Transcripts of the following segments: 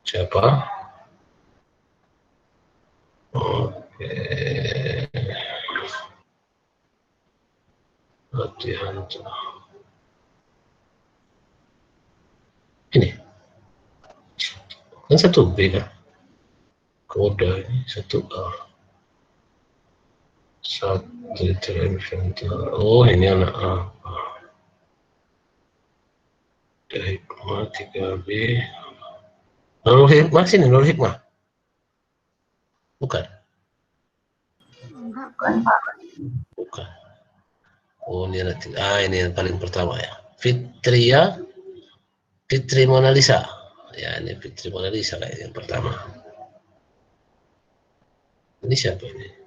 Siapa? Oke. Latihan. Ini. Kan satu B kan? Kode ini satu A. Satu inventor. Oh, ini anak A. Hikmah 3B. Nurul Hikmah sini, Nurul Hikmah. Bukan. Bukan, Pak. Bukan. Oh, ini nanti. Ini yang paling pertama ya. Fitria, Fitri Mona Lisa. Ya, ini Fitri Mona Lisa kayak yang pertama. Ini siapa ini?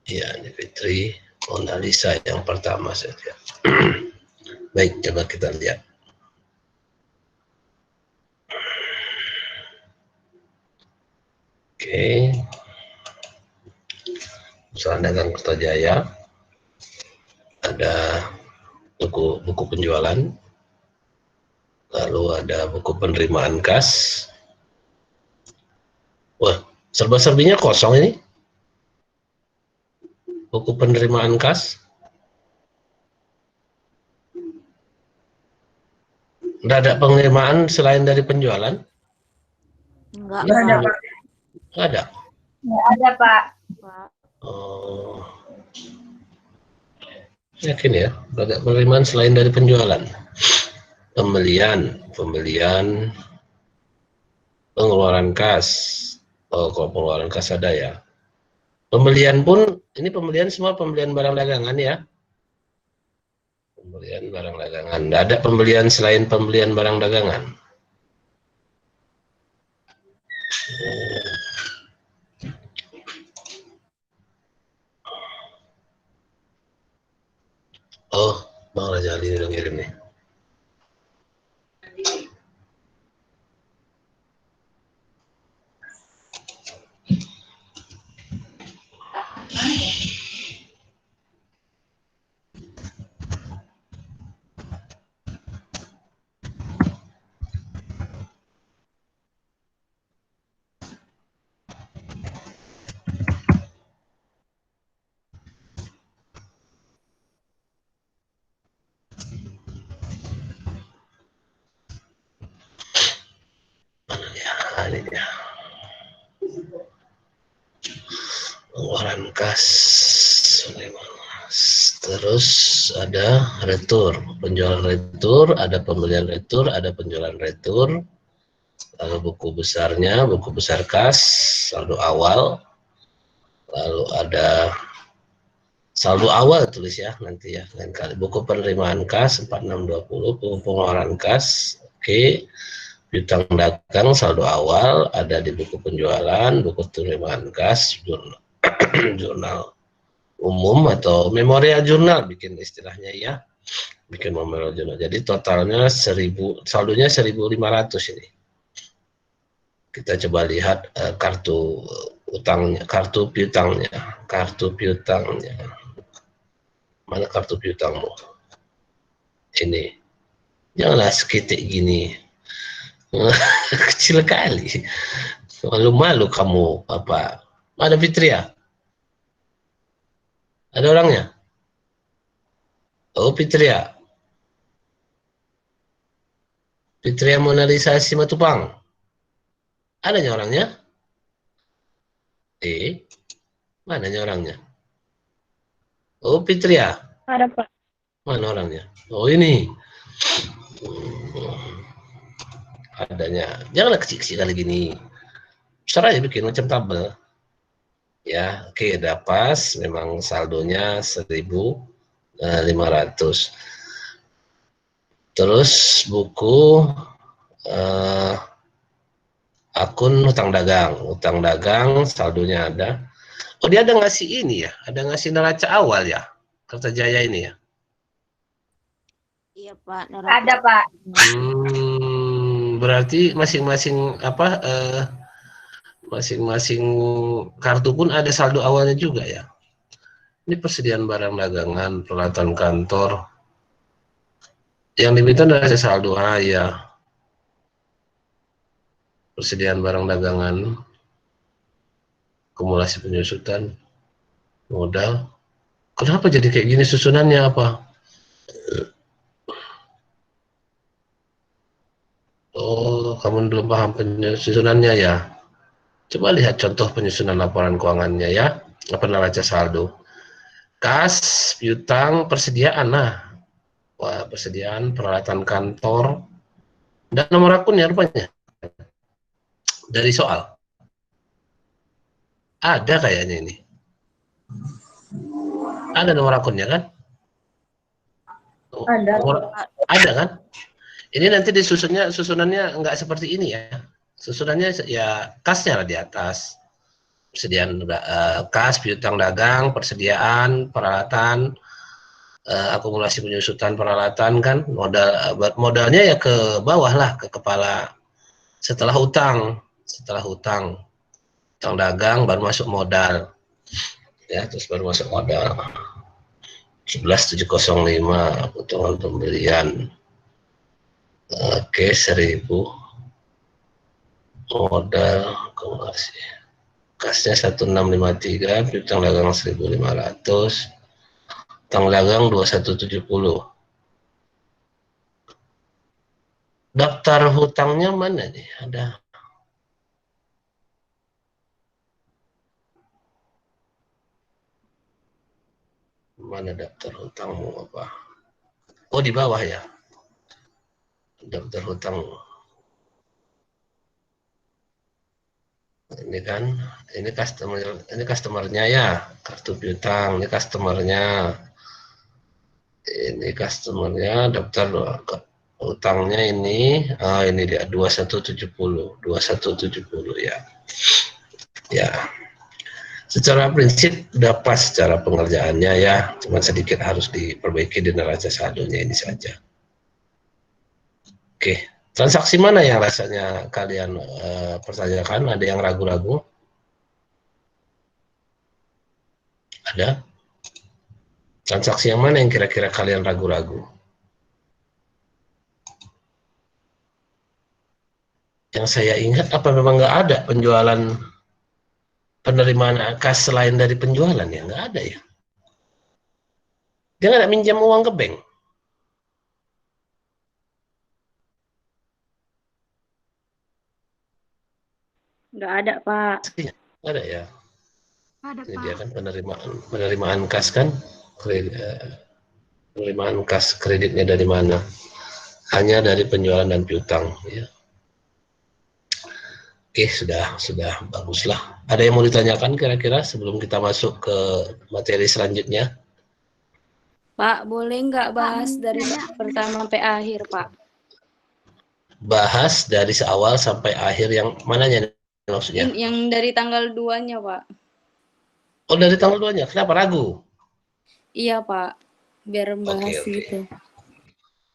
Ya, ini Fitri Mona Lisa yang pertama saja. Baik, coba kita lihat. Oke. Usaha dagang Kertajaya. Ada buku penjualan. Lalu ada buku penerimaan kas. Wah, serba-serbinya kosong ini. Buku penerimaan kas. Nggak ada penerimaan selain dari penjualan? Enggak ada, Pak. Nggak ada? Nggak ada, Pak. Oh. Yakin ya? Nggak ada penerimaan selain dari penjualan. Pembelian, pengeluaran kas. Oh, kalau pengeluaran kas ada ya. Pembelian pun, ini pembelian semua pembelian barang dagangan ya. Pembelian barang dagangan. Nggak ada pembelian selain pembelian barang dagangan. Oh, Bang Raja Ali udah ngirim nih. Ini dia. Pengeluaran kas. Terus ada retur, penjualan retur, ada pembelian retur, ada penjualan retur. Lalu buku besarnya, buku besar kas, saldo awal. Lalu ada saldo awal tulis ya nanti ya lain kali. Buku penerimaan kas 4620, pengeluaran kas. Oke. Piutang dagang saldo awal ada di buku penjualan, buku penerimaan kas, jurnal umum atau memorial jurnal bikin istilahnya ya, bikin memorial jurnal. Jadi totalnya 1000, saldonya 1500 ini. Kita coba lihat kartu utangnya, kartu piutangnya, Mana kartu piutangmu? Ini. Janganlah sekitik gini. Kecil kali. Malu-malu kamu apa? Ada Fitria? Ada orangnya? Oh, Fitria. Fitria Mona Lisa Simatupang. Adanya orangnya? Mananya orangnya? Oh, Fitria. Ada, Pak. Mana orangnya? Oh, ini. Adanya. Janganlah kecil-kecil kali gini. Besar aja bikin macam tabel. Ya, oke, udah pas. Memang saldonya 1500. Terus buku akun utang dagang saldonya ada. Oh, dia ada ngasih ini ya, ada ngasih neraca awal ya, Kertajaya ini ya. Iya, Pak. Ada, Pak. Berarti masing-masing apa? Masing-masing kartu pun ada saldo awalnya juga ya. Ini persediaan barang dagangan, peralatan kantor. Yang diminta neraca saldo, ya. Persediaan barang dagangan, akumulasi penyusutan, modal. Kenapa jadi kayak gini susunannya apa? Oh, kamu belum paham penyusunannya ya? Coba lihat contoh penyusunan laporan keuangannya ya. Apa neraca saldo? Kas, piutang, persediaan. Nah, wah, persediaan, peralatan kantor, dan nomor akunnya rupanya. Dari soal. Ada kayaknya ini. Ada nomor akunnya kan? Ada. Ada kan? Ini nanti susunannya nggak seperti ini ya. Susunannya ya kasnya lah di atas. Persediaan kas, piutang dagang, persediaan, peralatan, akumulasi penyusutan peralatan kan, modalnya ya ke bawah lah, ke kepala. Setelah utang dagang baru masuk modal. Ya, terus baru masuk modal. 11.705 potongan pembelian. Oke, 1.000 modal akumulasi. Kasnya 1653, piutang dagang 1.500, utang dagang 2170. Daftar hutangnya mana nih? Ada. Mana daftar hutangmu apa? Oh, di bawah ya. Daftar hutang. Ini kan, ini customernya ya, kartu piutang, ini customernya. Ini customernya, daftar utangnya ini, ini dia 2170 ya. Ya. Secara prinsip udah pas cara pengerjaannya ya, cuma sedikit harus diperbaiki di neraca saldonya ini saja. Oke, transaksi mana yang rasanya kalian pertanyakan? Ada yang ragu-ragu? Ada? Transaksi yang mana yang kira-kira kalian ragu-ragu? Yang saya ingat apa memang nggak ada penjualan penerimaan kas selain dari penjualan ya? Nggak ada ya? Dia nggak minjam uang ke bank? Nggak ada, Pak. Nggak ada ya? Ada, Ini Pak. dia kan penerimaan kas kan? Penerimaan kas kreditnya dari mana? Hanya dari penjualan dan piutang ya. Oke, sudah baguslah. Ada yang mau ditanyakan kira-kira sebelum kita masuk ke materi selanjutnya? Pak, boleh nggak bahas dari pertama sampai akhir, Pak? Bahas dari awal sampai akhir yang mananya maksudnya? Yang dari tanggal 2-nya, Pak. Oh, dari tanggal 2-nya. Kenapa ragu? Iya, Pak. Biar bahas Oke. gitu.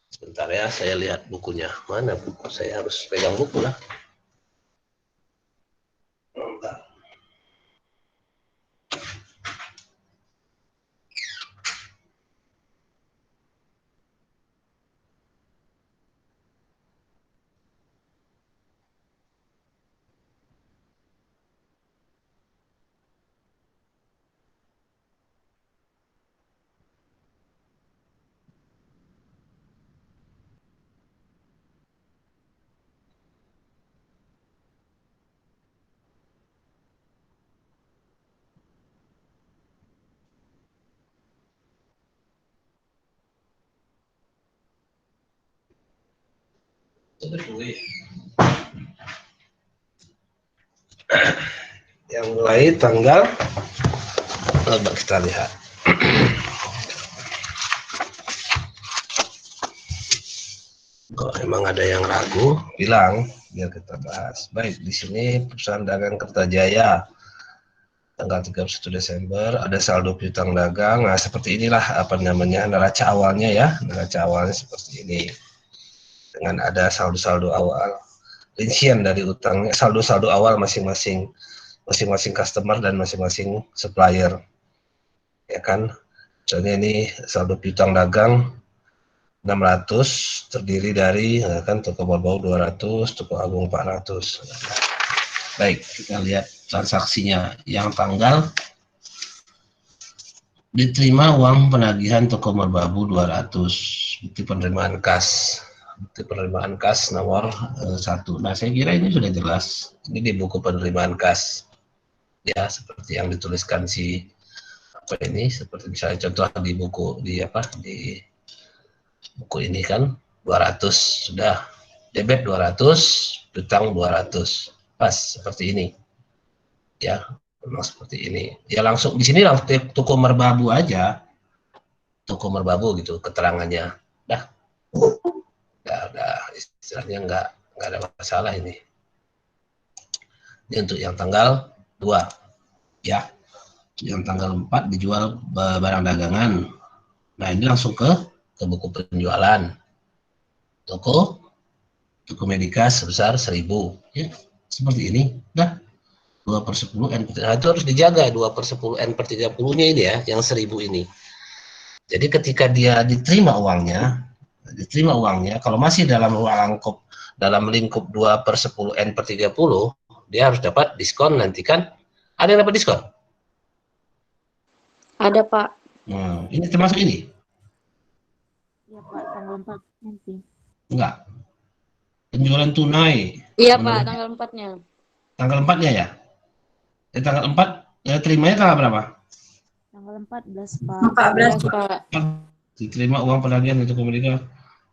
Sebentar ya, saya lihat bukunya. Mana buku? Saya harus pegang buku lah. Yang mulai tanggal, coba kita lihat. Kalau emang ada yang ragu, bilang biar kita bahas. Baik, di sini perusahaan dagang Kertajaya tanggal 31 Desember ada saldo piutang dagang. Nah, seperti inilah apa namanya neraca awalnya ya. Neraca awalnya seperti ini. Dengan ada saldo-saldo awal, rincian dari utangnya, saldo-saldo awal masing-masing customer dan masing-masing supplier. ya kan. Misalnya ini saldo piutang dagang 600 terdiri dari ya kan toko Bau 200, toko Agung 400. Baik, kita lihat transaksinya. Yang tanggal diterima uang penagihan toko Merbabu 200, bukti penerimaan kas. Bukti penerimaan kas nomor 1. Nah, saya kira ini sudah jelas. Ini di buku penerimaan kas. Ya, seperti yang dituliskan si apa ini, seperti misalnya contoh di buku di buku ini kan 200 sudah debit 200, piutang 200. Pas seperti ini. Ya, memang seperti ini. Ya langsung di sini langsung toko Merbabu aja. Toko Merbabu gitu keterangannya. Dah. Udah istilahnya nggak ada masalah ini. Ini untuk yang tanggal 2. Ya. Yang tanggal 4 dijual barang dagangan. Nah, ini langsung ke buku penjualan. Toko Medika sebesar 1.000. Ya, seperti ini. Dah. 2/10 N. Nah, itu harus dijaga 2/10 N/30-nya ini ya, yang 1.000 ini. Jadi ketika dia diterima uangnya, kalau masih dalam lingkup 2/10 N/30, dia harus dapat diskon nanti kan. Ada yang dapat diskon? Ada, Pak. Ini termasuk ini? Iya, Pak, tanggal 4 nanti. Enggak. Penjualan tunai. Iya, Pak, tanggal 4-nya. Tanggal 4-nya ya? Tanggal 4, ya terimanya tanggal berapa? Tanggal 14, Pak. 14, Pak. Diterima uang penagihan untuk Medika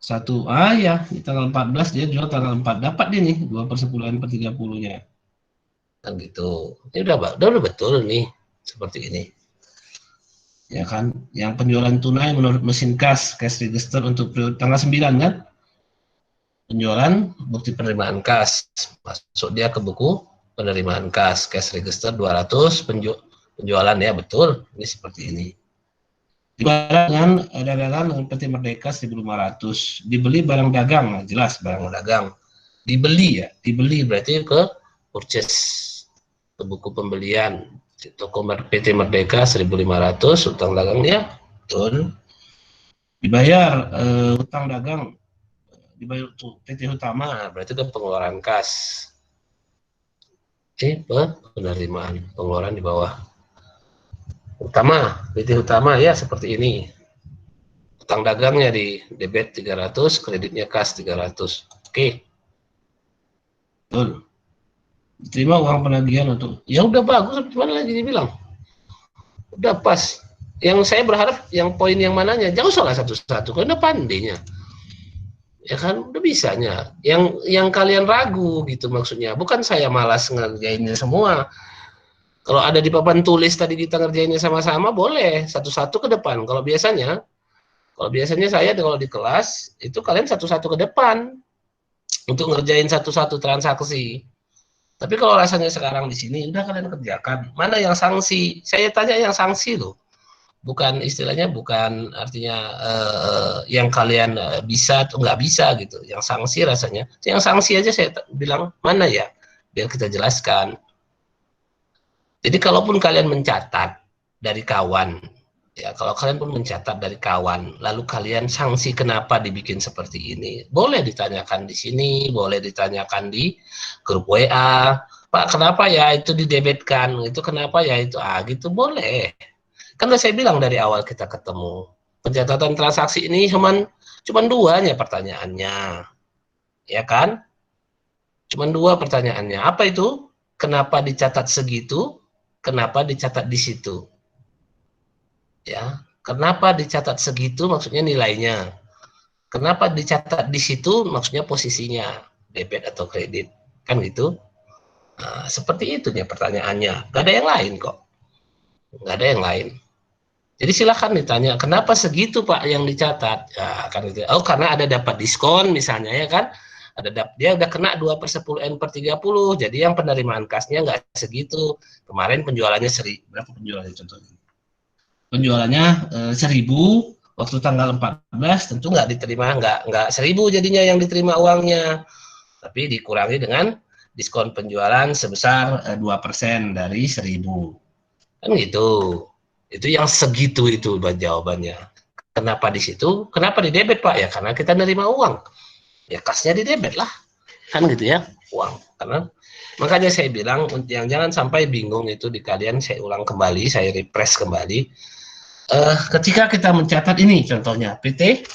1. Ya, di tanggal 14 dia jual tanggal 4. Dapat dia nih 2/10 N/30-nya. Kan gitu. Ini udah betul nih seperti ini. Ya kan, yang penjualan tunai menurut mesin cash register untuk periode tanggal 9 kan? Penjualan bukti penerimaan kas, masuk dia ke buku penerimaan kas, cash register 200, penjualan ya betul, ini seperti ini. Dagangan PT Merdeka 1.500, dibeli barang dagang, nah, jelas barang dagang. Dibeli berarti ke purchase, ke buku pembelian. Toko PT Merdeka 1.500, utang dagangnya betul. Dibayar utang dagang, dibayar PT Utama, berarti ke pengeluaran kas. Penerimaan pengeluaran di bawah. PT Utama ya seperti ini. Utang dagangnya di debit 300, kreditnya kas 300. Oke. Betul. Diterima uang penagihan untuk, ya udah bagus, gimana lagi dibilang? Udah pas. Yang saya berharap yang poin yang mananya, jangan salah satu-satu, karena pandainya. Ya kan, udah bisanya. Yang kalian ragu gitu maksudnya. Bukan saya malas ngerjainnya semua. Kalau ada di papan tulis tadi kita ngerjainnya sama-sama, boleh satu-satu ke depan. Kalau biasanya saya kalau di kelas itu kalian satu-satu ke depan untuk ngerjain satu-satu transaksi. Tapi kalau rasanya sekarang di sini udah kalian kerjakan. Mana yang sanksi? Saya tanya yang sanksi loh. Bukan istilahnya, bukan artinya yang kalian bisa atau nggak bisa gitu. Yang sanksi rasanya. Yang sanksi aja saya bilang mana ya? Biar kita jelaskan. Jadi kalaupun kalian mencatat dari kawan, ya kalau kalian pun mencatat dari kawan, lalu kalian sanksi kenapa dibikin seperti ini, boleh ditanyakan di sini, boleh ditanyakan di grup WA, Pak kenapa ya itu didebitkan, itu kenapa ya itu, gitu boleh. Karena saya bilang dari awal kita ketemu, pencatatan transaksi ini cuman 2 pertanyaannya, ya kan? Cuman 2 pertanyaannya, apa itu? Kenapa dicatat segitu? Kenapa dicatat di situ? Ya, kenapa dicatat segitu maksudnya nilainya. Kenapa dicatat di situ maksudnya posisinya, debit atau kredit. Kan gitu. Nah, seperti itu ya pertanyaannya. Gak ada yang lain kok. Gak ada yang lain. Jadi silakan ditanya, kenapa segitu Pak yang dicatat? Ya, karena ada dapat diskon misalnya ya kan. Dia udah kena 2/10 N/30, jadi yang penerimaan kasnya nggak segitu. Kemarin penjualannya berapa penjualannya contohnya? Penjualannya 1.000, waktu tanggal 14 tentu nggak diterima, nggak 1.000 jadinya yang diterima uangnya, tapi dikurangi dengan diskon penjualan sebesar 2% dari 1.000, kan gitu. Itu yang segitu itu jawabannya. Kenapa di situ? Kenapa di debit Pak? Ya karena kita nerima uang. Ya kasnya di debit lah. Kan gitu ya, uang. Karena makanya saya bilang yang jangan sampai bingung itu di kalian, saya ulang kembali, saya refresh kembali. Ketika kita mencatat ini contohnya PT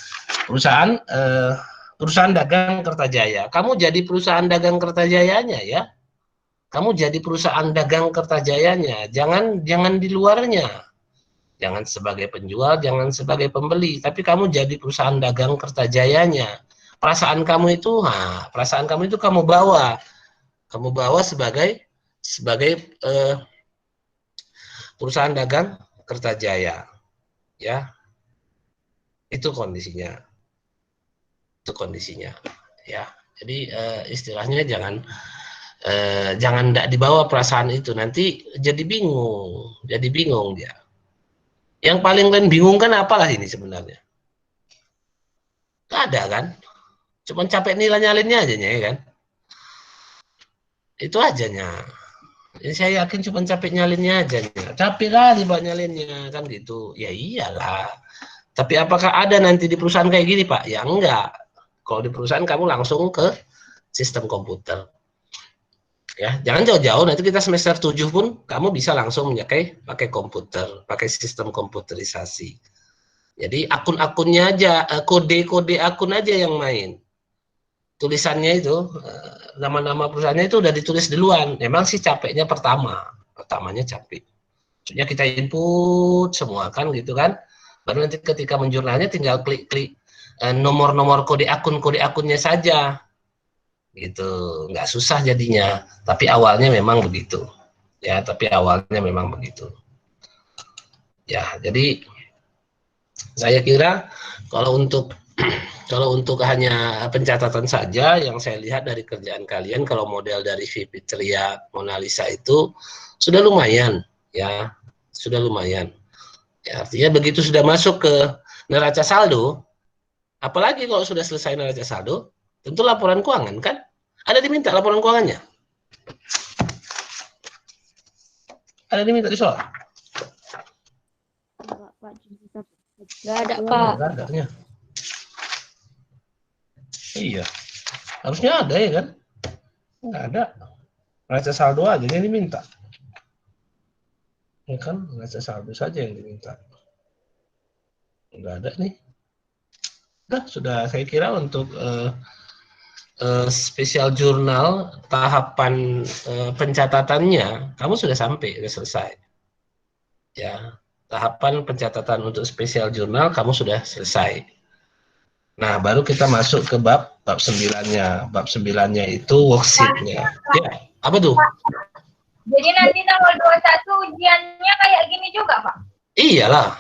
perusahaan perusahaan dagang Kertajaya. Kamu jadi perusahaan dagang Kertajayanya ya. Kamu jadi perusahaan dagang Kertajayanya. Jangan di luarnya. Jangan sebagai penjual, jangan sebagai pembeli, tapi kamu jadi perusahaan dagang Kertajayanya. Perasaan kamu itu kamu bawa sebagai perusahaan dagang Kertajaya, ya. Itu kondisinya, ya. Jadi istilahnya jangan tidak dibawa perasaan itu, nanti jadi bingung dia. Yang paling kalian bingung kan apalah ini sebenarnya? Gak ada kan? Cuman capek nilai-nyalinnya aja ya kan? Itu ajanya. Jadi saya yakin cuma capek nyalinnya aja. Capek kali Pak nyalinnya kan gitu. Ya iyalah. Tapi apakah ada nanti di perusahaan kayak gini Pak? Ya enggak. Kalau di perusahaan kamu langsung ke sistem komputer. Ya, jangan jauh-jauh, nanti kita semester 7 pun kamu bisa langsung pakai komputer, pakai sistem komputerisasi. Jadi akun-akunnya aja, kode-kode akun aja yang main. Tulisannya itu, nama-nama perusahaannya itu udah ditulis duluan. Memang sih capeknya pertamanya capek. Maksudnya kita input semua kan gitu kan. Baru nanti ketika menjurnalnya tinggal klik-klik nomor-nomor kode akunnya saja. Gitu, nggak susah jadinya, tapi awalnya memang begitu ya, ya. Jadi saya kira kalau untuk hanya pencatatan saja yang saya lihat dari kerjaan kalian, kalau model dari Fitria Mona Lisa itu sudah lumayan ya, artinya begitu sudah masuk ke neraca saldo, apalagi kalau sudah selesai neraca saldo, tentu laporan keuangan kan? Ada diminta laporan keuangannya? Ada diminta di soal? Nggak ada, Pak. Nggak adanya. Iya. Harusnya ada ya kan? Nggak ada. Neraca saldo aja yang diminta. Ya kan? Neraca saldo saja yang diminta. Nggak ada nih. Nah, sudah saya kira untuk spesial jurnal tahapan pencatatannya kamu sudah selesai ya. Tahapan pencatatan untuk spesial jurnal kamu sudah selesai. Nah, baru kita masuk ke bab 9-nya. Bab 9-nya itu worksheet-nya. Ya, apa tuh? Jadi nanti tanggal 21 ujiannya kayak gini juga, Pak? Iyalah.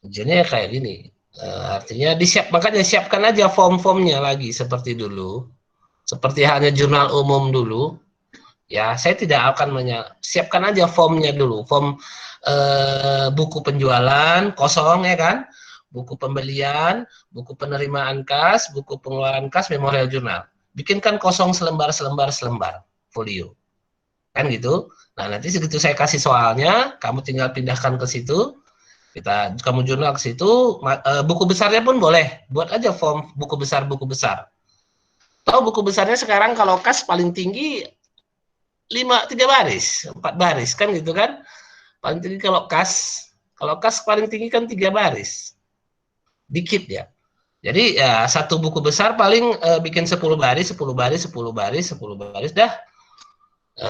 Ujiannya kayak gini. Artinya makanya siapkan aja form-formnya lagi seperti dulu, seperti halnya jurnal umum dulu ya. Saya tidak akan siapkan aja formnya dulu, form buku penjualan kosong ya kan, buku pembelian, buku penerimaan kas, buku pengeluaran kas, memorial jurnal, bikinkan kosong selembar folio kan gitu. Nah, nanti segitu saya kasih soalnya, kamu tinggal pindahkan ke situ. Kamu jurnal ke situ, buku besarnya pun boleh, buat aja form buku besar. Tahu buku besarnya sekarang kalau kas paling tinggi 3 baris, 4 baris kan gitu kan. Paling tinggi kalau kas paling tinggi kan 3 baris. Dikit ya. Jadi ya satu buku besar paling bikin 10 baris dah.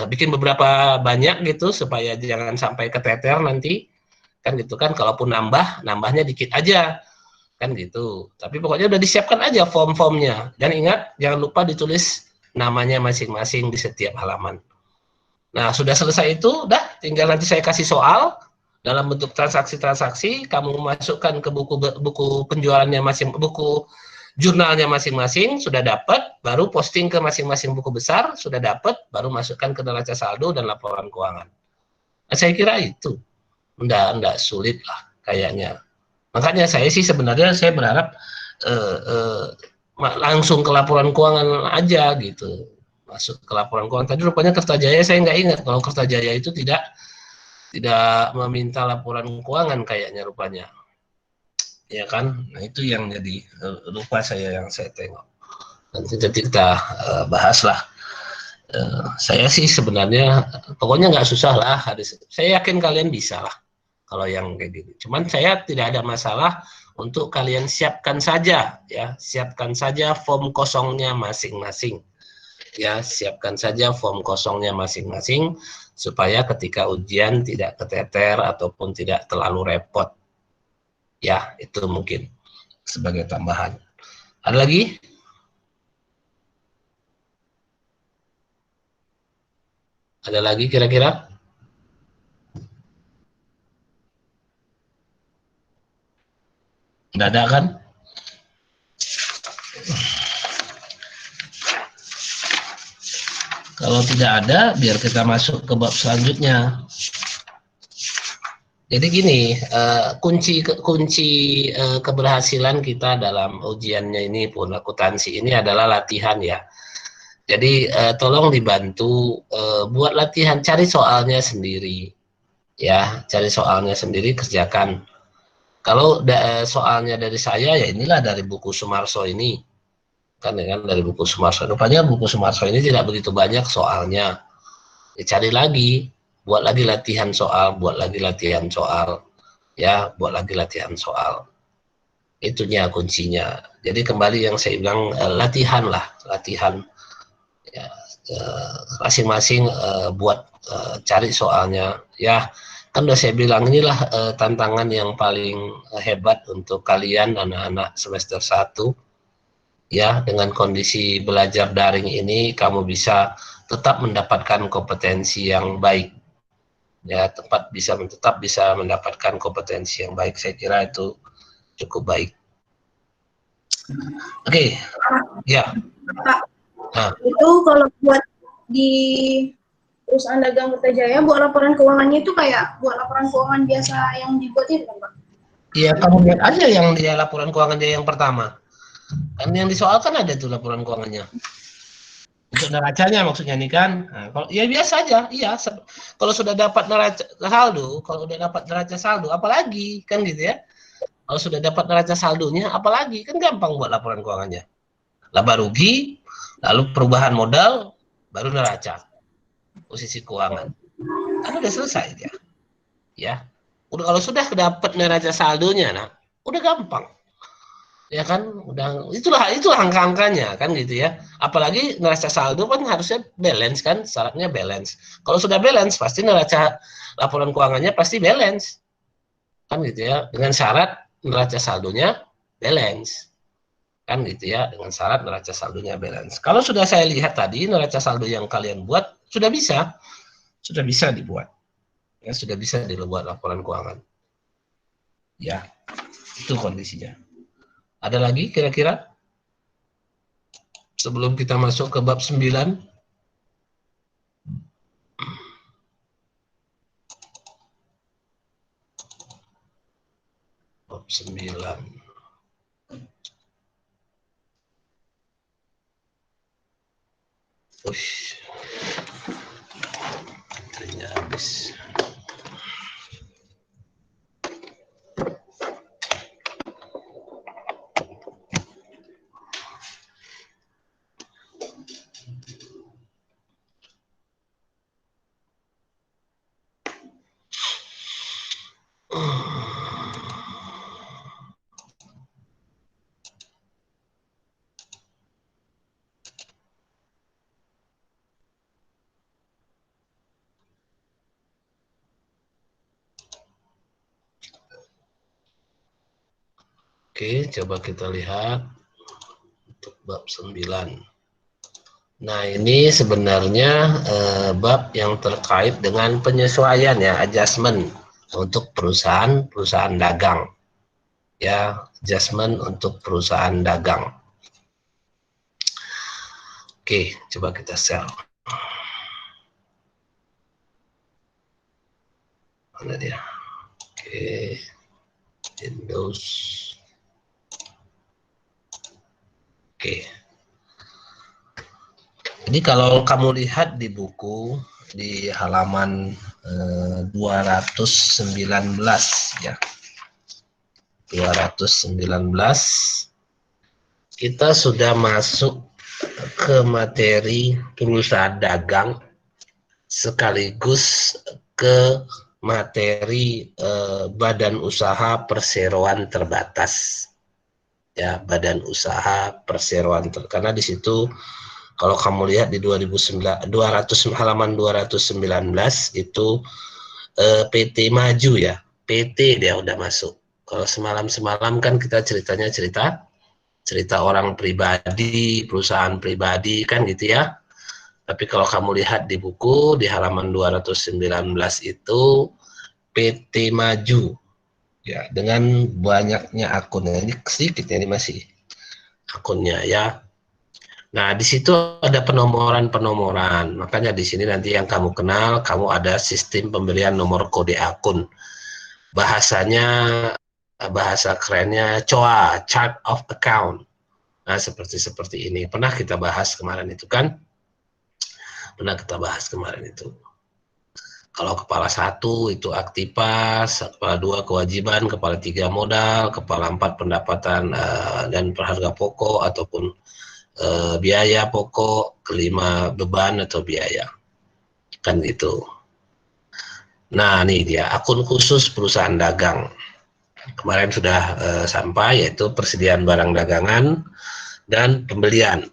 Bikin beberapa banyak gitu supaya jangan sampai keteter nanti. Kan gitu kan, kalaupun nambahnya dikit aja kan gitu. Tapi pokoknya udah disiapkan aja form-formnya, dan ingat jangan lupa ditulis namanya masing-masing di setiap halaman. Nah, sudah selesai itu dah, tinggal nanti saya kasih soal dalam bentuk transaksi-transaksi, kamu masukkan ke buku penjualannya buku jurnalnya masing-masing, sudah dapat, baru posting ke masing-masing buku besar, sudah dapat, baru masukkan ke neraca saldo dan laporan keuangan. Nah, saya kira itu enggak sulit lah kayaknya. Makanya saya berharap langsung ke laporan keuangan aja gitu. Masuk ke laporan keuangan. Tadi rupanya Kertajaya saya nggak ingat kalau Kertajaya itu tidak tidak meminta laporan keuangan kayaknya rupanya. Ya kan? Nah, itu yang jadi lupa saya yang saya tengok. Nanti kita bahaslah. Saya sih sebenarnya pokoknya nggak susah lah. Saya yakin kalian bisa lah kalau yang kayak gini. Cuman saya tidak ada masalah untuk kalian siapkan saja ya, siapkan saja form kosongnya masing-masing. Ya, siapkan saja form kosongnya masing-masing supaya ketika ujian tidak keteter ataupun tidak terlalu repot. Ya, itu mungkin sebagai tambahan. Ada lagi? Ada lagi kira-kira? Nggak ada kan? Kalau tidak ada, biar kita masuk ke bab selanjutnya. Jadi gini, kunci keberhasilan kita dalam ujiannya ini pun akuntansi ini adalah latihan ya. Jadi tolong dibantu buat latihan, cari soalnya sendiri, ya, cari soalnya sendiri, kerjakan. Kalau soalnya dari saya ya inilah dari buku Sumarso ini, kan dari buku Sumarso. Rupanya buku Sumarso ini tidak begitu banyak soalnya. Ya, cari lagi, buat lagi latihan soal, buat lagi latihan soal, ya, buat lagi latihan soal. Itunya kuncinya. Jadi kembali yang saya bilang latihan lah, latihan. Ya, masing-masing buat cari soalnya. Ya, kan udah saya bilang inilah tantangan yang paling hebat untuk kalian anak-anak semester 1. Ya, dengan kondisi belajar daring ini kamu bisa tetap mendapatkan kompetensi yang baik. Ya, tetap bisa mendapatkan kompetensi yang baik. Saya kira itu cukup baik. Oke. Ya. Pak, nah, itu kalau buat di perusahaan dagang Kertajaya buat laporan keuangannya itu kayak buat laporan keuangan biasa yang dibuat itu kan, Pak? Iya, kamu lihat aja yang dia laporan keuangan dia yang pertama. Kan yang disoalkan ada tuh laporan keuangannya. Untuk neracanya maksudnya nih kan. Nah, kalau ya biasa aja, iya. Kalau sudah dapat neraca saldo, kalau udah dapat neraca saldo, apalagi kan gitu ya. Kalau sudah dapat neraca saldonya, apalagi kan gampang buat laporan keuangannya. Laba rugi, lalu perubahan modal, baru neraca posisi keuangan. Kan udah selesai dia. Ya. Udah kalau sudah dapat neraca saldonya, nah, udah gampang. Ya kan, udah itulah angka-angkanya kan gitu ya. Apalagi neraca saldo kan harusnya balance kan, syaratnya balance. Kalau sudah balance pasti neraca laporan keuangannya pasti balance. Kan gitu ya, dengan syarat neraca saldonya balance. Kan gitu ya, dengan syarat neraca saldonya balance. Kalau sudah saya lihat tadi neraca saldo yang kalian buat sudah bisa dibuat. Ya, sudah bisa dibuat laporan keuangan. Ya, itu kondisinya. Ada lagi kira-kira? Sebelum kita masuk ke bab 9. Bab 9. Ush. Baterainya habis. Oke, coba kita lihat untuk bab 9. Nah, ini sebenarnya bab yang terkait dengan penyesuaian ya, adjustment untuk perusahaan dagang. Ya, adjustment untuk perusahaan dagang. Oke, coba kita share. Mana dia? Oke, Windows. Oke. Jadi kalau kamu lihat di buku di halaman 219 ya. 219 kita sudah masuk ke materi perusahaan dagang sekaligus ke materi badan usaha perseroan terbatas. Ya, badan usaha perseroan karena di situ kalau kamu lihat di 219 halaman 219 itu PT Maju ya, PT dia udah masuk. Kalau semalam kan kita ceritanya cerita orang pribadi, perusahaan pribadi kan gitu ya. Tapi kalau kamu lihat di buku di halaman 219 itu PT Maju ya, dengan banyaknya akunnya, ini sedikit ini masih akunnya ya. Nah, di situ ada penomoran, makanya di sini nanti yang kamu kenal, kamu ada sistem pemberian nomor kode akun. Bahasanya, bahasa kerennya COA, chart of account. Nah, seperti ini. Pernah kita bahas kemarin itu kan? Pernah kita bahas kemarin itu. Kalau kepala 1 itu aktivitas, kepala 2 kewajiban, kepala 3 modal, kepala 4 pendapatan dan harga pokok ataupun biaya pokok, kelima beban atau biaya. Kan gitu. Nah, ini dia akun khusus perusahaan dagang. Kemarin sudah sampai, yaitu persediaan barang dagangan dan pembelian.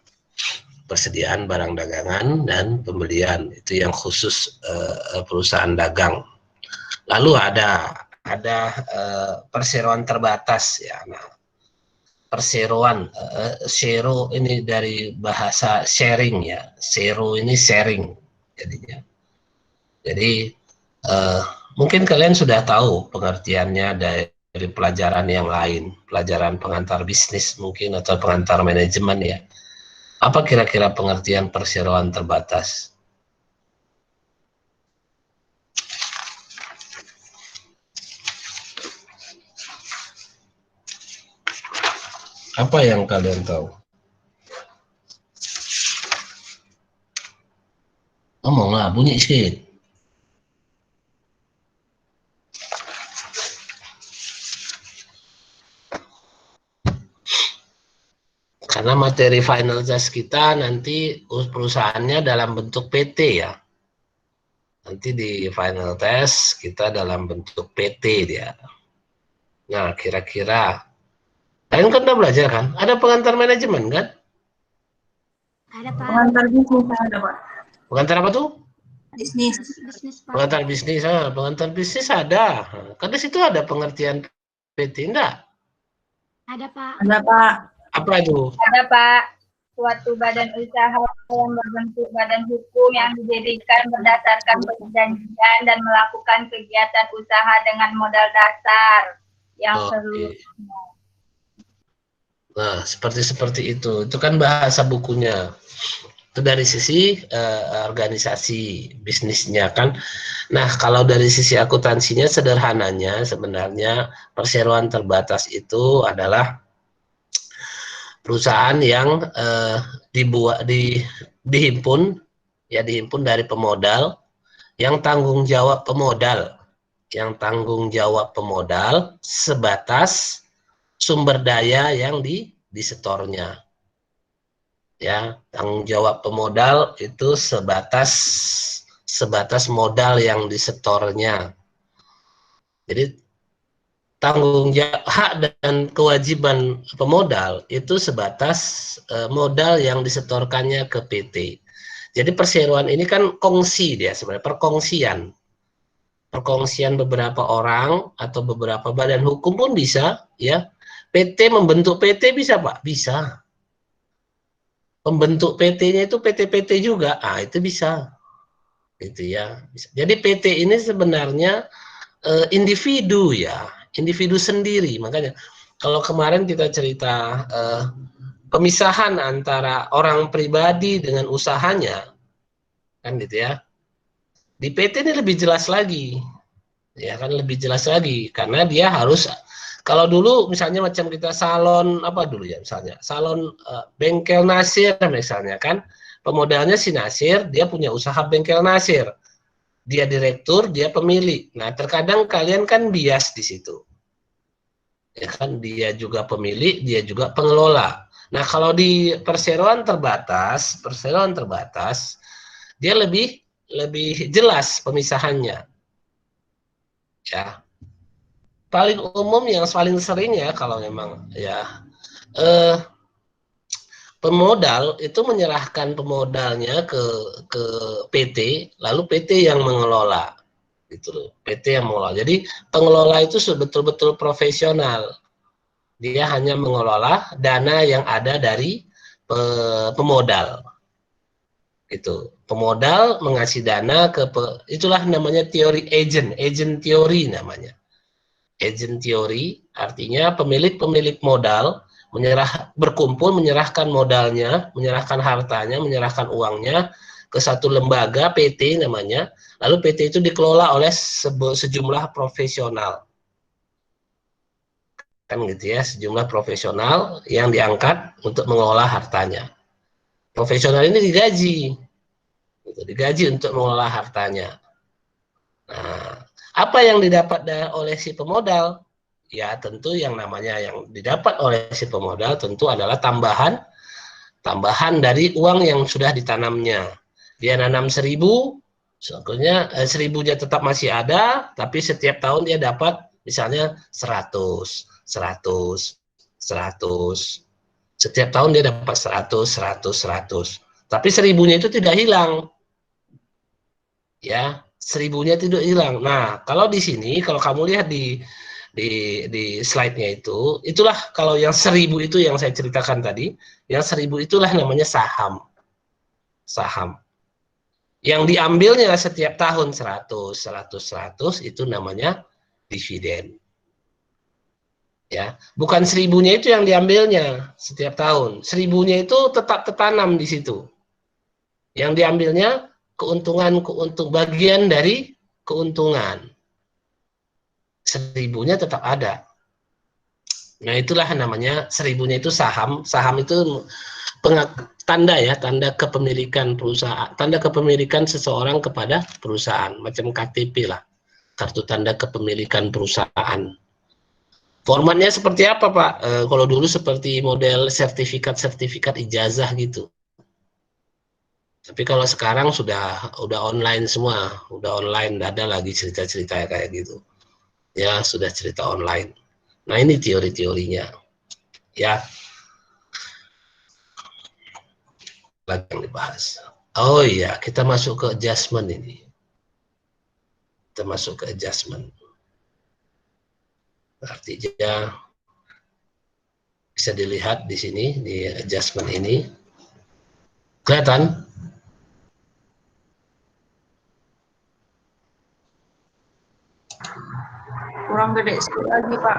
Persediaan barang dagangan dan pembelian itu yang khusus perusahaan dagang. Lalu ada perseroan terbatas ya. Nah, perseroan shero ini dari bahasa sharing ya. Shero ini sharing jadinya. Jadi mungkin kalian sudah tahu pengertiannya dari pelajaran yang lain, pelajaran pengantar bisnis mungkin atau pengantar manajemen ya. Apa kira-kira pengertian perseroan terbatas? Apa yang kalian tahu? Ngomonglah, bunyi sedikit. Karena materi final test kita nanti perusahaannya dalam bentuk PT ya. Nanti di final test kita dalam bentuk PT dia. Nah, kira-kira kalian kan udah belajar kan? Ada pengantar manajemen kan? Ada Pak. Pengantar bisnis ada, Pak. Pengantar apa tuh? Bisnis. Bisnis Pak. Pengantar bisnis, pengantar bisnis ada. Kan di situ ada pengertian PT enggak? Ada Pak. Ada, Pak. Apa itu? Ada Pak, suatu badan usaha yang berbentuk badan hukum yang didirikan berdasarkan perjanjian dan melakukan kegiatan usaha dengan modal dasar yang seluruhnya. Nah, seperti itu. Itu kan bahasa bukunya. Itu dari sisi organisasi bisnisnya kan. Nah, kalau dari sisi akuntansinya sederhananya sebenarnya perseroan terbatas itu adalah perusahaan yang dihimpun dari pemodal yang tanggung jawab pemodal sebatas sumber daya yang disetornya. Ya, tanggung jawab pemodal itu sebatas modal yang disetornya. Jadi tanggung jawab hak dan kewajiban pemodal itu sebatas modal yang disetorkannya ke PT. Jadi perseroan ini kan kongsi dia sebenarnya, perkongsian beberapa orang atau beberapa badan hukum pun bisa ya. PT membentuk PT bisa Pak, bisa. Pembentuk PT-nya itu PT-PT juga, itu bisa, gitu ya. Bisa. Jadi PT ini sebenarnya individu ya. Individu sendiri, makanya kalau kemarin kita cerita pemisahan antara orang pribadi dengan usahanya kan gitu ya, di PT ini lebih jelas lagi ya kan, lebih jelas lagi karena dia harus, kalau dulu misalnya macam kita salon apa dulu ya, misalnya salon bengkel Nasir misalnya kan, pemodalnya si Nasir, dia punya usaha bengkel Nasir. dia direktur, dia pemilik. Nah, terkadang kalian kan bias di situ. Ya kan, dia juga pemilik, dia juga pengelola. Nah, kalau di perseroan terbatas, dia lebih jelas pemisahannya. Ya. Paling umum yang paling sering ya kalau memang ya eh, pemodal itu menyerahkan pemodalnya ke PT, lalu PT yang mengelola gitu loh. PT yang mengelola. Jadi pengelola itu sudah betul-betul profesional. Dia hanya mengelola dana yang ada dari pemodal. Gitu. Pemodal mengasih dana itulah namanya teori agent teori namanya. Agent teori artinya pemilik modal berkumpul menyerahkan modalnya, menyerahkan hartanya, menyerahkan uangnya ke satu lembaga PT namanya, lalu PT itu dikelola oleh sejumlah profesional. Kan gitu ya, sejumlah profesional yang diangkat untuk mengelola hartanya. Profesional ini digaji, gitu, digaji untuk mengelola hartanya. Nah, apa yang didapat oleh si pemodal? Ya tentu yang namanya yang didapat oleh si pemodal tentu adalah tambahan dari uang yang sudah ditanamnya. Dia nanam 1.000, sebetulnya 1.000-nya tetap masih ada, tapi setiap tahun dia dapat misalnya 100, 100, 100. Setiap tahun dia dapat 100, 100, 100. Tapi 1.000-nya itu tidak hilang. Ya, 1.000-nya tidak hilang. Nah, kalau di sini, kalau kamu lihat di slide-nya itulah kalau yang 1.000 itu yang saya ceritakan tadi, yang 1.000 itulah namanya saham. Saham. Yang diambilnya setiap tahun 100, 100, 100 itu namanya dividen. Ya, bukan 1.000-nya itu yang diambilnya setiap tahun. 1.000-nya itu tetap tertanam di situ. Yang diambilnya keuntungan bagian dari keuntungan. 1.000-nya tetap ada. Nah, itulah namanya 1.000-nya itu saham. Saham itu tanda kepemilikan perusahaan, tanda kepemilikan seseorang kepada perusahaan, macam KTP lah, kartu tanda kepemilikan perusahaan. Formatnya seperti apa, Pak? Kalau dulu seperti model sertifikat ijazah gitu. Tapi kalau sekarang sudah online semua, udah online, tidak ada lagi cerita-cerita kayak gitu. Ya, sudah cerita online. Nah, ini teori-teorinya. Ya, lagi yang dibahas. Oh iya, kita masuk ke adjustment ini. Kita masuk ke adjustment. Artinya bisa dilihat di sini di adjustment ini. Kelihatan? Kurang gede sekali lagi, Pak.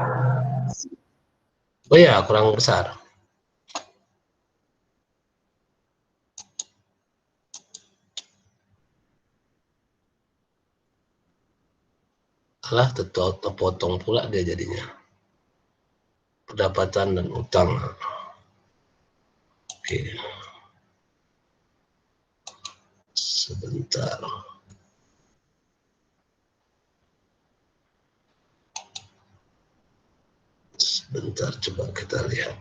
Oh ya, kurang besar. Alah, terpotong pula dia jadinya. Pendapatan dan utang. Oke. Sebentar. Sebentar, coba kita lihat.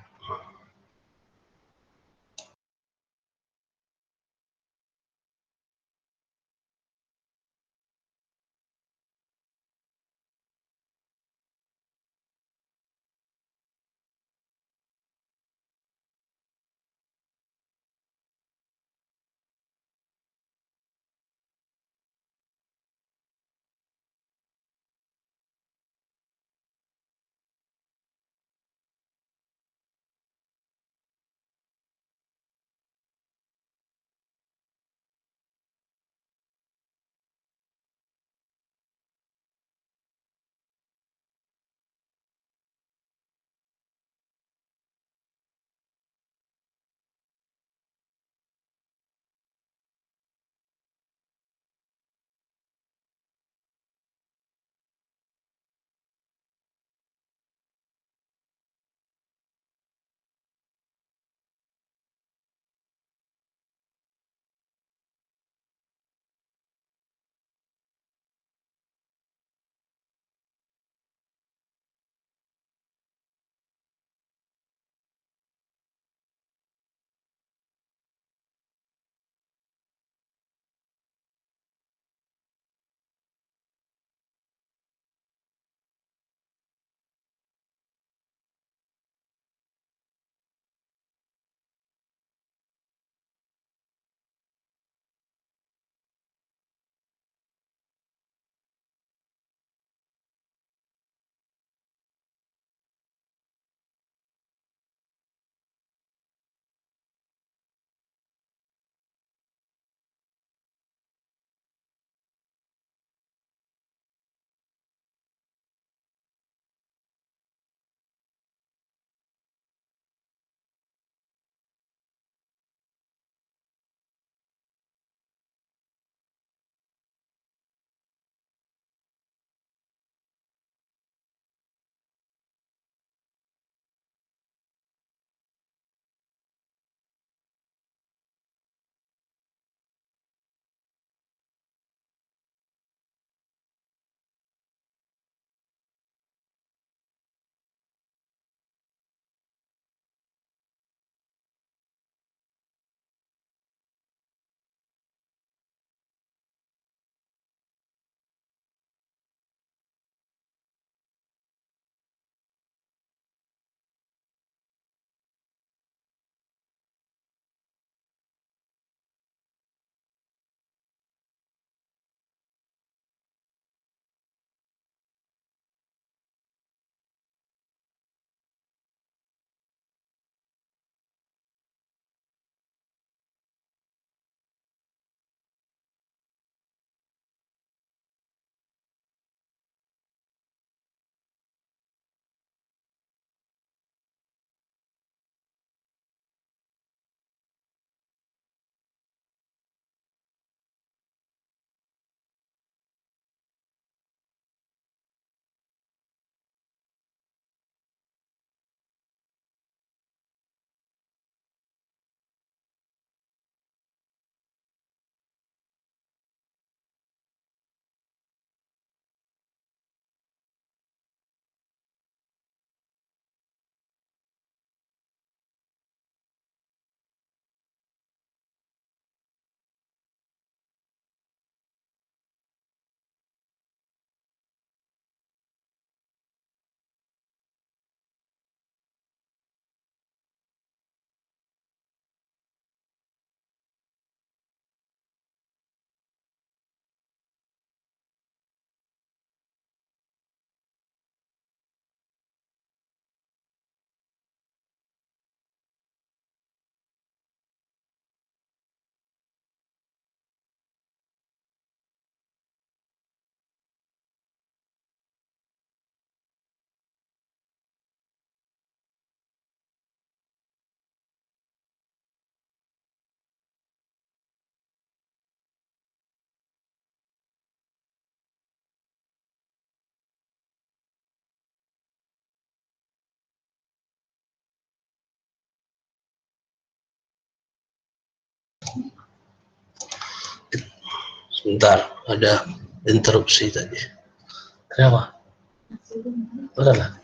Sebentar, ada interupsi tadi. Kenapa? Udahlah.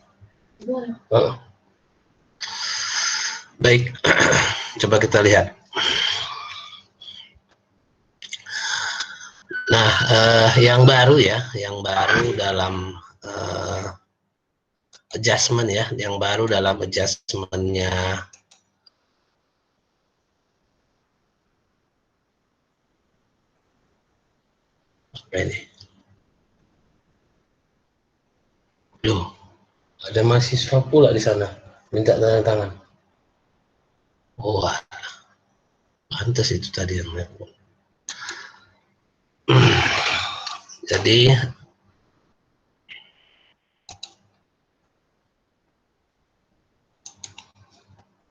Baik, coba kita lihat. Nah, yang baru ya, yang baru dalam adjustment ya, yang baru dalam adjustmentnya apa ini? Loh, ada mahasiswa pula di sana minta tanda tangan. Oh, pantas itu tadi yang nelpon. Jadi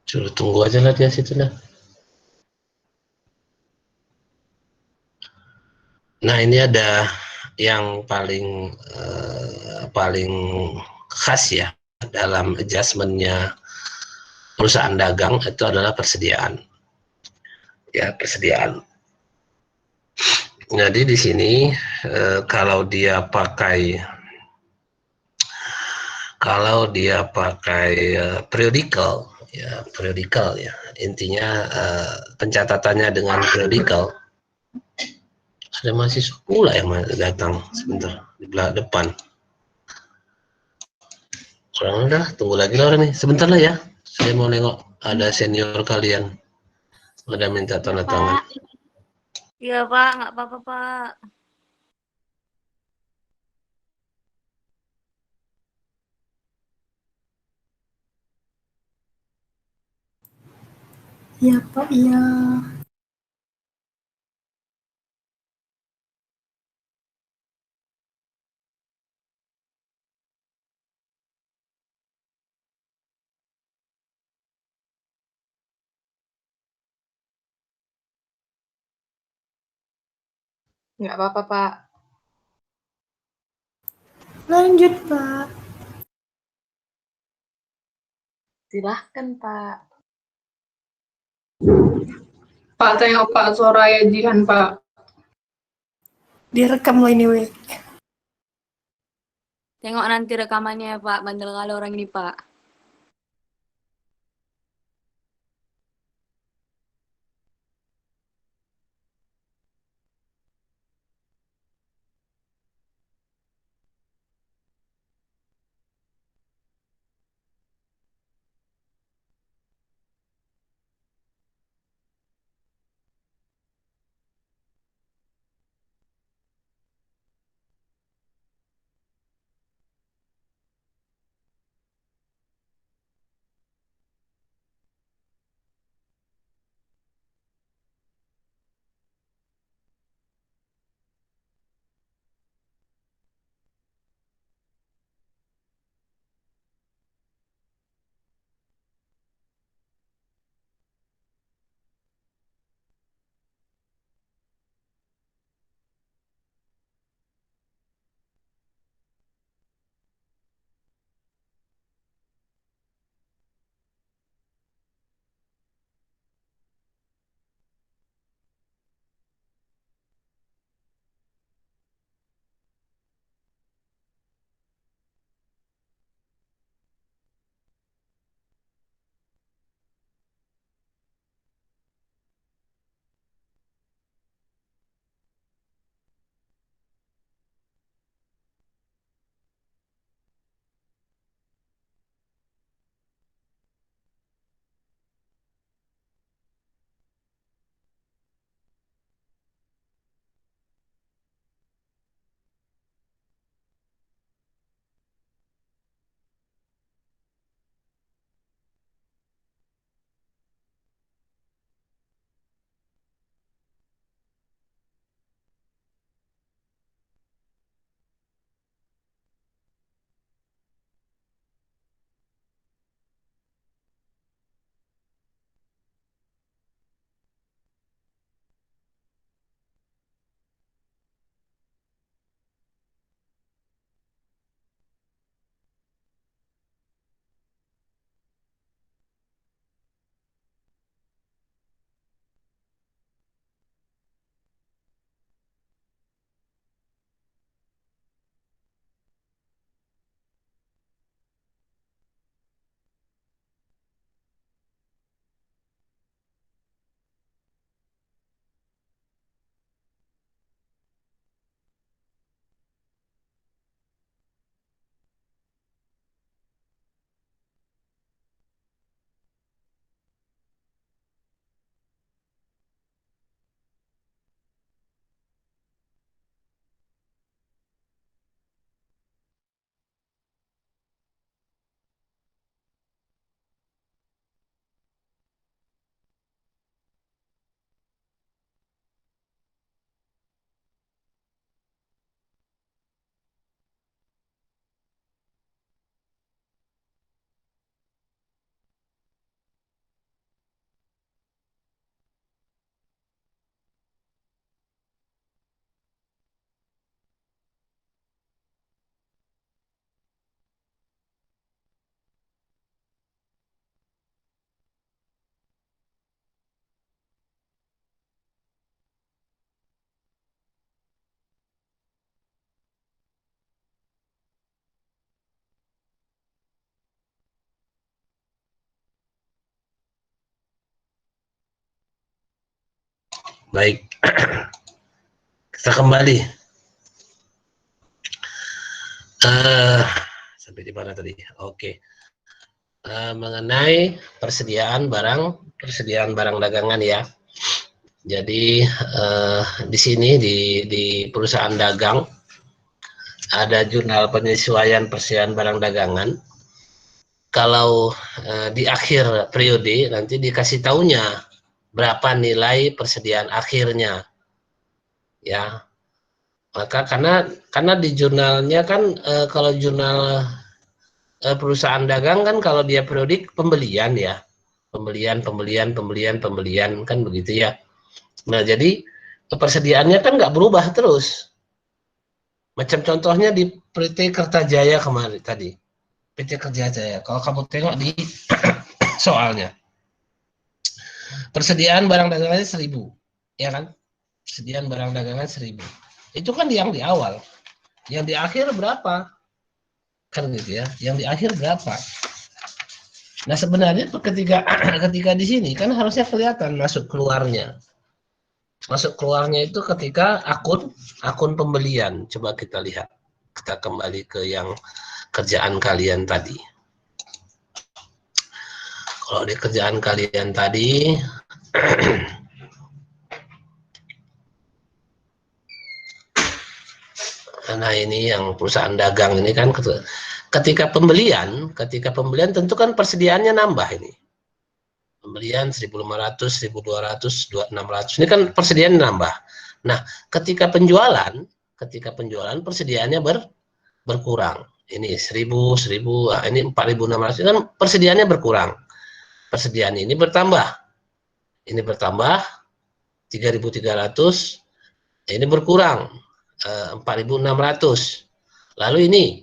suruh tunggu aja lah dia situ lah. Nah, ini ada yang paling khas ya dalam adjustmentnya perusahaan dagang itu adalah persediaan. Ya, persediaan. Jadi di sini kalau dia pakai periodical ya, intinya pencatatannya dengan periodical. Ada mahasiswa pula yang datang sebentar di belakang depan. Kurang udah, tunggu lagi lah nih, sebentar lah ya. Saya mau nengok ada senior kalian ada minta tanda tangan. Iya Pak, nggak apa-apa Pak. Iya Pak, iya. Nggak apa-apa, Pak. Lanjut Pak. Silahkan, Pak. Pak, tengok Pak, suara ya Jihan, Pak. Direkam loh ini weh. Tengok nanti rekamannya ya Pak, bandel kali orang ini Pak. Baik, kita kembali. Sampai di mana tadi? Oke. Mengenai persediaan barang dagangan ya. Jadi di sini di perusahaan dagang ada jurnal penyesuaian persediaan barang dagangan. Kalau di akhir periode nanti dikasih tahunya berapa nilai persediaan akhirnya, ya. Maka karena di jurnalnya kan kalau jurnal perusahaan dagang kan kalau dia periodik pembelian ya, pembelian kan begitu ya. Nah jadi persediaannya kan nggak berubah terus. Macam contohnya di PT Kertajaya kemarin tadi. PT Kertajaya. Kalau kamu tengok di soalnya. Persediaan barang dagangannya 1.000. Ya kan? Persediaan barang dagangan 1.000. Itu kan yang di awal. Yang di akhir berapa? Kan gitu ya. Yang di akhir berapa? Nah sebenarnya ketika di sini kan harusnya kelihatan masuk keluarnya. Masuk keluarnya itu ketika akun pembelian. Coba kita lihat. Kita kembali ke yang kerjaan kalian tadi. Kalau di kerjaan kalian tadi nah ini yang perusahaan dagang ini kan ketika pembelian tentu kan persediaannya nambah ini. Pembelian 1.500, 1.200, 2.600. Ini kan persediaan nambah. Nah, ketika penjualan persediaannya berkurang. Ini 1.000, 1.000, ini 4.600. Kan persediaannya berkurang. Persediaan ini bertambah. Ini bertambah 3.300. Ini berkurang 4.600. Lalu ini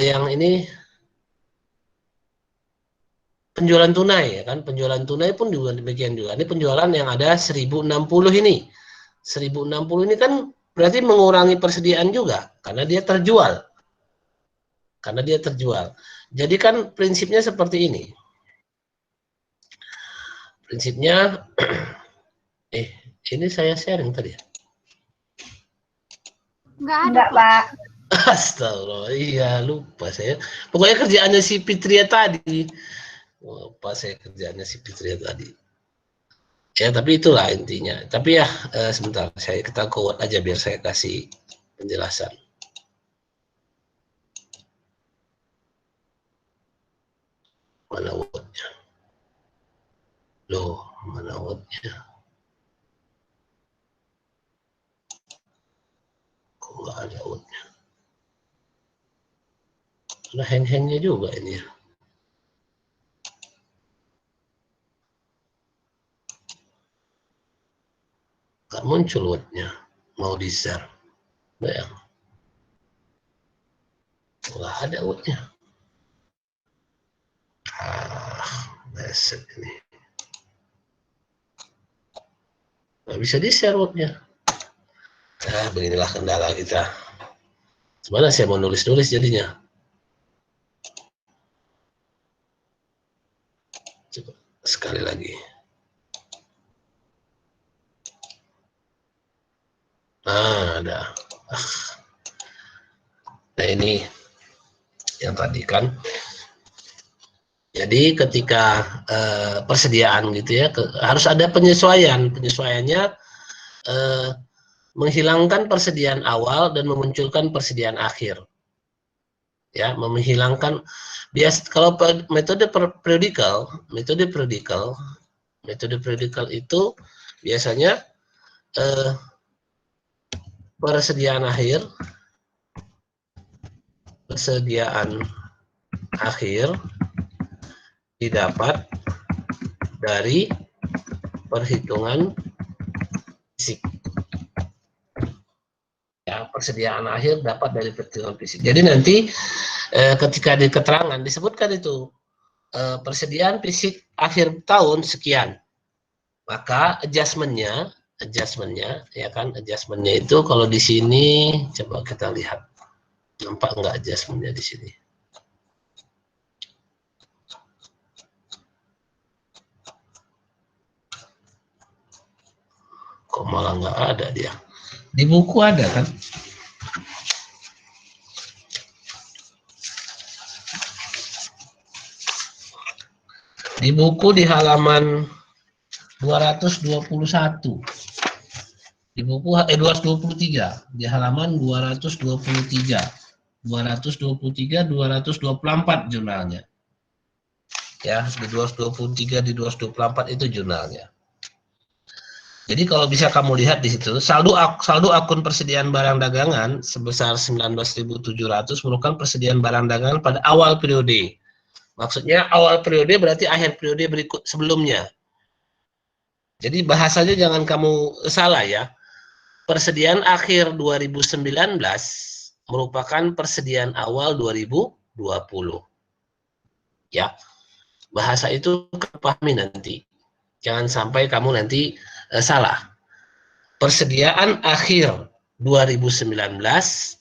yang ini penjualan tunai ya kan, penjualan tunai pun juga demikian juga. Ini penjualan yang ada 1.060 ini. 1.060 ini kan berarti mengurangi persediaan juga karena dia terjual. Jadi kan prinsipnya seperti ini. Prinsipnya ini saya sharing tadi ya. Enggak, Pak. Astagfirullah, iya lupa saya. Pokoknya kerjaannya si Fitria tadi. Lupa saya kerjaannya si Fitria tadi. Ya, tapi itulah intinya. Tapi ya, sebentar, kita quote aja biar saya kasih penjelasan. Mana quote-nya? Loh, mana quote-nya? Kok nggak ada quote-nya? Ada hang-hangnya juga ini ya. Nggak muncul quote-nya. Mau di-share. Bayang. Nggak ada quote-nya. Beset ini. Nggak bisa di-share quote-nya. Beginilah kendala kita. Sebenarnya saya mau nulis-nulis jadinya. Coba sekali lagi. Ada. Nah ini yang tadi kan. Jadi ketika persediaan gitu ya, harus ada penyesuaian. Penyesuaiannya menghilangkan persediaan awal dan memunculkan persediaan akhir. Ya, menghilangkan kalau metode periodikal itu biasanya persediaan akhir didapat dari perhitungan fisik. Ya, persediaan akhir dapat dari perhitungan fisik. Jadi nanti ketika di keterangan disebutkan itu persediaan fisik akhir tahun sekian, maka adjustmentnya ya kan, adjustmentnya itu kalau di sini coba kita lihat, nampak nggak adjustmentnya di sini? Kok malah nggak ada dia? Di buku ada kan? Di buku di halaman 221. Di buku 223, di halaman 223. 223, 224 jurnalnya. Ya, di 223, di 224 itu jurnalnya. Jadi kalau bisa kamu lihat di situ, saldo akun persediaan barang dagangan sebesar 19.700 merupakan persediaan barang dagangan pada awal periode. Maksudnya awal periode berarti akhir periode berikut sebelumnya. Jadi bahasanya jangan kamu salah ya. Persediaan akhir 2019 merupakan persediaan awal 2020. Ya. Bahasa itu kepahami nanti. Jangan sampai kamu nanti salah. Persediaan akhir 2019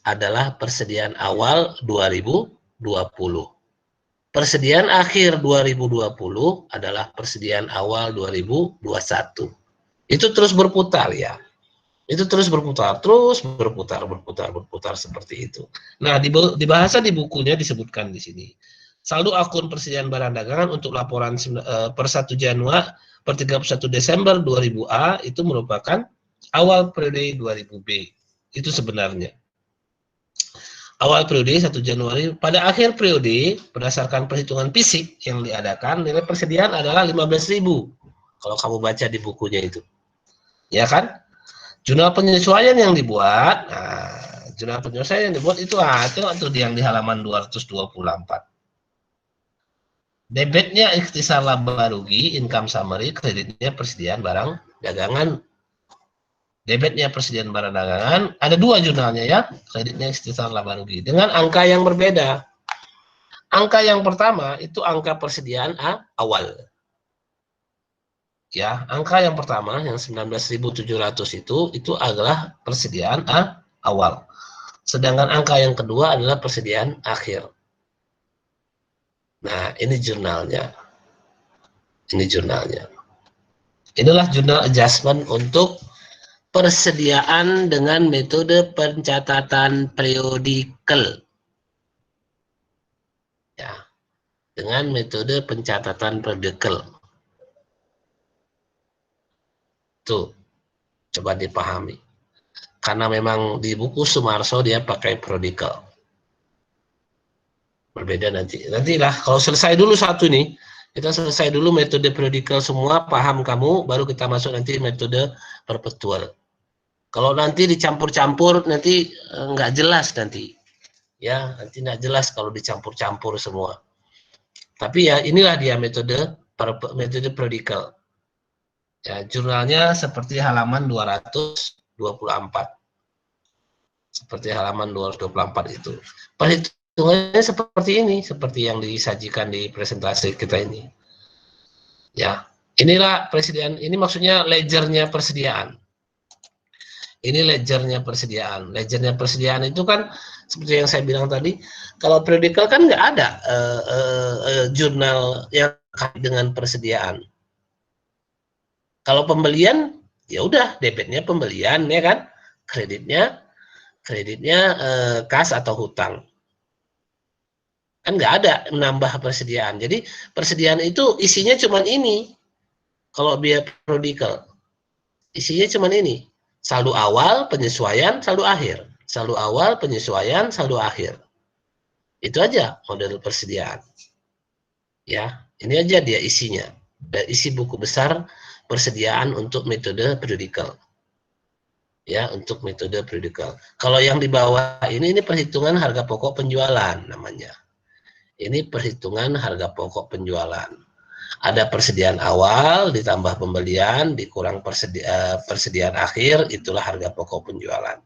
adalah persediaan awal 2020. Persediaan akhir 2020 adalah persediaan awal 2021. Itu terus berputar ya. Itu terus berputar seperti itu. Nah, di bahasa di bukunya disebutkan di sini. Saldo akun persediaan barang dagangan untuk laporan per 1 Januari per 31 Desember 2000A itu merupakan awal periode 2000B. Itu sebenarnya. Awal periode 1 Januari, pada akhir periode, berdasarkan perhitungan fisik yang diadakan, nilai persediaan adalah 15.000. Kalau kamu baca di bukunya itu. Ya kan? Jurnal penyesuaian yang dibuat, jurnal penyesuaian yang dibuat itu tengok yang di halaman 224. Debitnya ikhtisar laba rugi, income summary, kreditnya persediaan barang dagangan. Debitnya persediaan barang dagangan, ada 2 jurnalnya ya, kreditnya ikhtisar laba rugi, dengan angka yang berbeda. Angka yang pertama itu angka persediaan awal. Ya, angka yang pertama yang 19.700 itu adalah persediaan awal. Sedangkan angka yang kedua adalah persediaan akhir. Nah, ini jurnalnya. Ini jurnalnya. Inilah jurnal adjustment untuk persediaan dengan metode pencatatan periodikal. Ya, dengan metode pencatatan periodikal. Tuh, coba dipahami. Karena memang di buku Sumarso dia pakai periodikal. Berbeda nantilah kalau selesai dulu satu nih, kita selesai dulu metode periodikal semua, paham kamu, baru kita masuk nanti metode perpetual. Kalau nanti dicampur-campur nanti nggak jelas nanti, ya nanti nggak jelas kalau dicampur-campur semua. Tapi ya inilah dia metode periodikal. Ya, jurnalnya seperti halaman 224. Seperti halaman 224 itu. Perhitungannya seperti ini, seperti yang disajikan di presentasi kita ini. Ya, inilah persediaan, ini maksudnya ledgernya persediaan. Ini ledgernya persediaan. Ledgernya persediaan itu kan seperti yang saya bilang tadi, kalau periodikal kan nggak ada jurnal yang kait dengan persediaan. Kalau pembelian, ya udah debitnya pembelian ya kan, kreditnya kas atau hutang. Kan nggak ada menambah persediaan. Jadi persediaan itu isinya cuma ini. Kalau biaya periodikal, isinya cuma ini. Saldo awal, penyesuaian, saldo akhir. Saldo awal, penyesuaian, saldo akhir. Itu aja model persediaan. Ya, ini aja dia isinya. Isi buku besar persediaan untuk metode periodikal. Ya, untuk metode periodikal. Kalau yang di bawah ini perhitungan harga pokok penjualan namanya. Ini perhitungan harga pokok penjualan. Ada persediaan awal ditambah pembelian dikurang persediaan akhir, itulah harga pokok penjualan.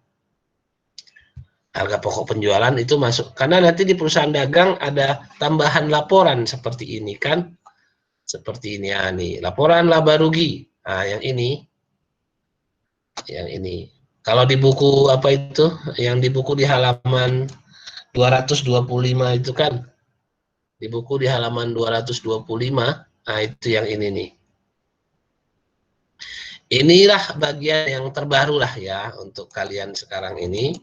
Harga pokok penjualan itu masuk karena nanti di perusahaan dagang ada tambahan laporan seperti ini kan. Seperti ini ya nih, laporan laba rugi. Nah, yang ini. Yang ini. Kalau di buku apa itu? Yang di buku di halaman 225 itu kan. Di buku di halaman 225, nah itu yang ini nih. Inilah bagian yang terbaru lah ya untuk kalian sekarang ini.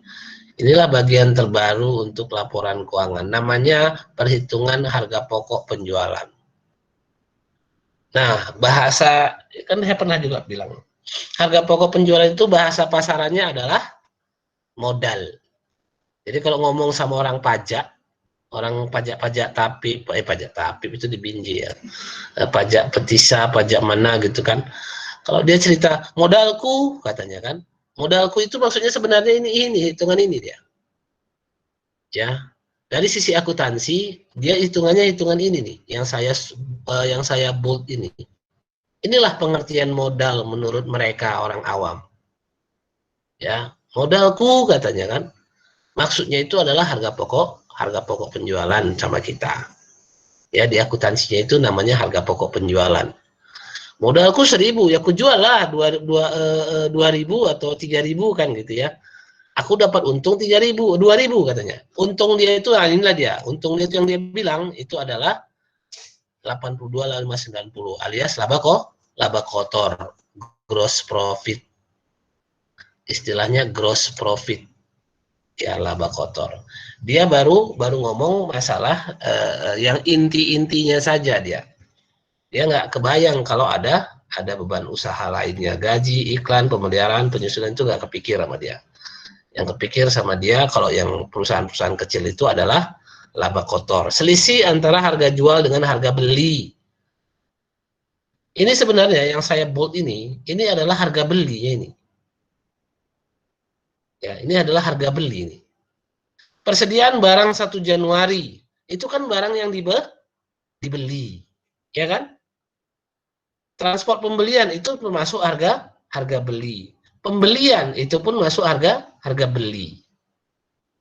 Inilah bagian terbaru untuk laporan keuangan. Namanya perhitungan harga pokok penjualan. Nah, bahasa, kan saya pernah juga bilang, harga pokok penjualan itu bahasa pasarannya adalah modal. Jadi kalau ngomong sama orang pajak tapi pajak tapi itu di Binjai ya. Pajak petisa, pajak mana gitu kan. Kalau dia cerita modalku katanya kan, modalku itu maksudnya sebenarnya ini hitungan ini dia. Ya. Dari sisi akuntansi, dia hitungannya hitungan ini nih, yang saya bold ini. Inilah pengertian modal menurut mereka orang awam. Ya, modalku katanya kan. Maksudnya itu adalah harga pokok penjualan sama kita. Ya, di akuntansinya itu namanya harga pokok penjualan. Modalku 1.000, ya aku jual lah 2.000 atau 3.000 kan gitu ya. Aku dapat untung 3.000, 2.000 katanya. Untung dia itu, inilah dia. Untung dia itu yang dia bilang itu adalah 82,590 alias laba kotor, gross profit. Istilahnya gross profit. Ya, laba kotor. Dia baru ngomong masalah yang inti-intinya saja dia. Dia nggak kebayang kalau ada beban usaha lainnya, gaji, iklan, pemeliharaan, penyusunan itu nggak kepikir sama dia. Yang kepikir sama dia kalau yang perusahaan-perusahaan kecil itu adalah laba kotor. Selisih antara harga jual dengan harga beli. Ini sebenarnya yang saya bold ini adalah harga beli ini. Ya, ini adalah harga beli ini. Persediaan barang 1 Januari itu kan barang yang dibeli, ya kan? Transport pembelian itu termasuk harga beli. Pembelian itu pun masuk harga beli.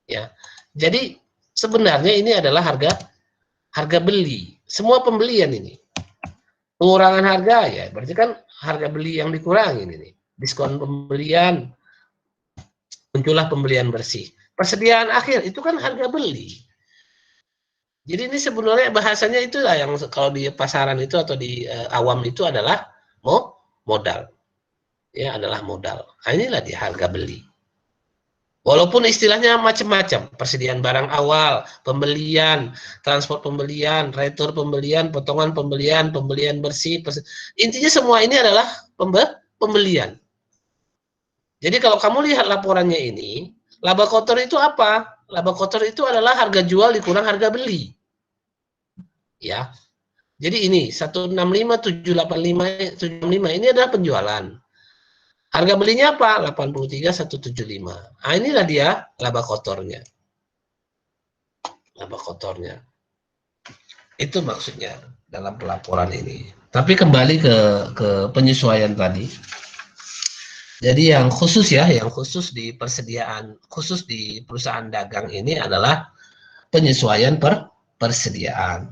Ya. Jadi sebenarnya ini adalah harga beli. Semua pembelian ini. Pengurangan harga ya, berarti kan harga beli yang dikurangi ini. Diskon pembelian, muncullah pembelian bersih. Persediaan akhir itu kan harga beli. Jadi ini sebenarnya bahasanya itulah yang kalau di pasaran itu atau di awam itu adalah modal. Ya, adalah modal. Nah, inilah dia harga beli. Walaupun istilahnya macam-macam, persediaan barang awal, pembelian, transport pembelian, retur pembelian, potongan pembelian, pembelian bersih, intinya semua ini adalah pembelian. Jadi kalau kamu lihat laporannya ini, laba kotor itu apa? Laba kotor itu adalah harga jual dikurang harga beli. Ya. Jadi ini 165, 785, 765 ini adalah penjualan. Harga belinya apa? 83.175. Nah, inilah dia laba kotornya. Laba kotornya. Itu maksudnya dalam pelaporan ini. Tapi kembali ke penyesuaian tadi. Jadi yang khusus ya, yang khusus di persediaan, khusus di perusahaan dagang ini adalah penyesuaian persediaan.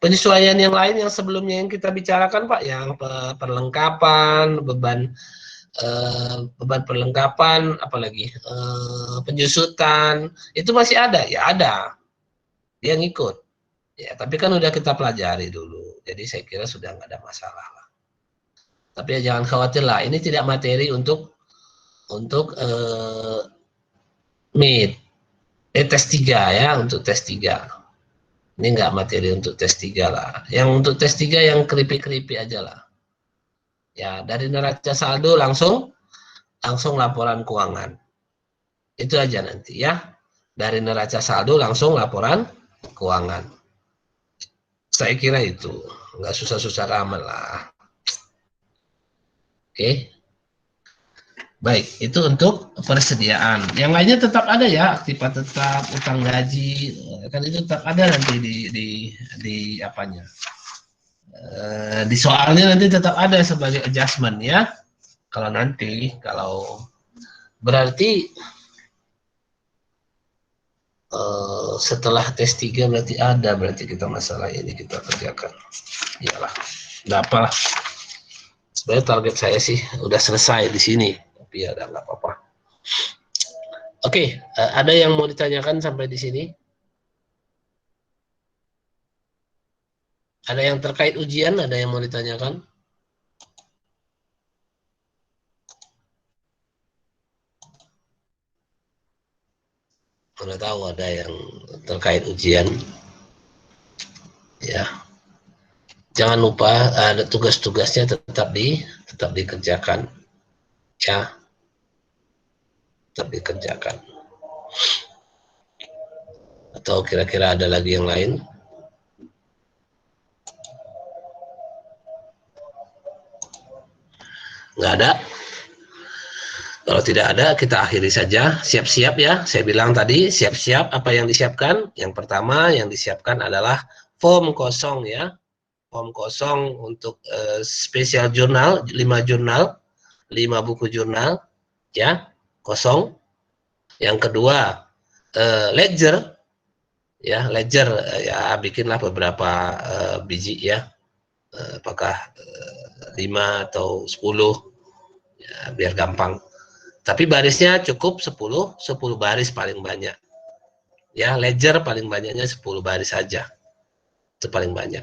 Penyesuaian yang lain yang sebelumnya yang kita bicarakan Pak, yang perlengkapan, beban perlengkapan, apalagi penyusutan, itu masih ada ya, ada. Dia ngikut. Ya, tapi kan udah kita pelajari dulu. Jadi saya kira sudah nggak ada masalah lah. Tapi ya jangan khawatir lah, ini tidak materi untuk tes 3 ya, untuk tes 3. Ini nggak materi untuk tes 3 lah. Yang untuk tes 3 yang keripik-keripik aja lah. Ya, dari neraca saldo langsung laporan keuangan. Itu aja nanti ya. Dari neraca saldo langsung laporan keuangan. Saya kira itu. Nggak susah-susah amat lah. Oke. Baik, itu untuk persediaan. Yang lainnya tetap ada ya, aktiva tetap, utang gaji, kan itu tetap ada nanti di apanya. Di soalnya nanti tetap ada sebagai adjustment ya. Kalau berarti setelah tes 3 berarti ada, berarti kita masalah ini kita kerjakan. Iyalah, nggak apalah. Sebenarnya target saya sih udah selesai di sini. Tapi ya nggak apa-apa. Oke, ada yang mau ditanyakan sampai di sini? Ada yang terkait ujian, ada yang mau ditanyakan? Mana tahu ada yang terkait ujian. Ya. Jangan lupa ada tugas-tugasnya tetap dikerjakan. Ya. Tetap dikerjakan. Atau kira-kira ada lagi yang lain? Nggak ada? Kalau tidak ada, kita akhiri saja. Siap-siap ya. Saya bilang tadi, siap-siap apa yang disiapkan. Yang pertama yang disiapkan adalah form kosong ya. Form kosong untuk spesial jurnal, 5 jurnal, 5 buku jurnal, ya, kosong. Yang kedua, ledger, ya, ledger, ya, bikinlah beberapa biji ya. Apakah 5 atau 10, ya, biar gampang. Tapi barisnya cukup 10 baris paling banyak. Ya, ledger paling banyaknya 10 baris saja. Itu paling banyak.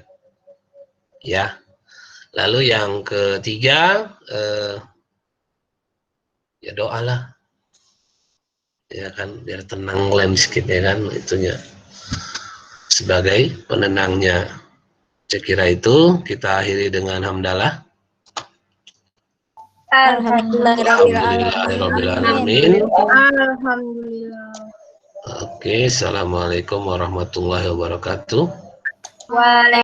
Ya. Lalu yang ketiga, ya doalah. Ya kan, biar tenang lem sedikit ya kan, itunya. Sebagai penenangnya. Saya kira itu, kita akhiri dengan hamdalah. Alhamdulillahirrahmanirrahim. Alhamdulillah. Oke, assalamualaikum warahmatullahi wabarakatuh. Waalaikumsalam.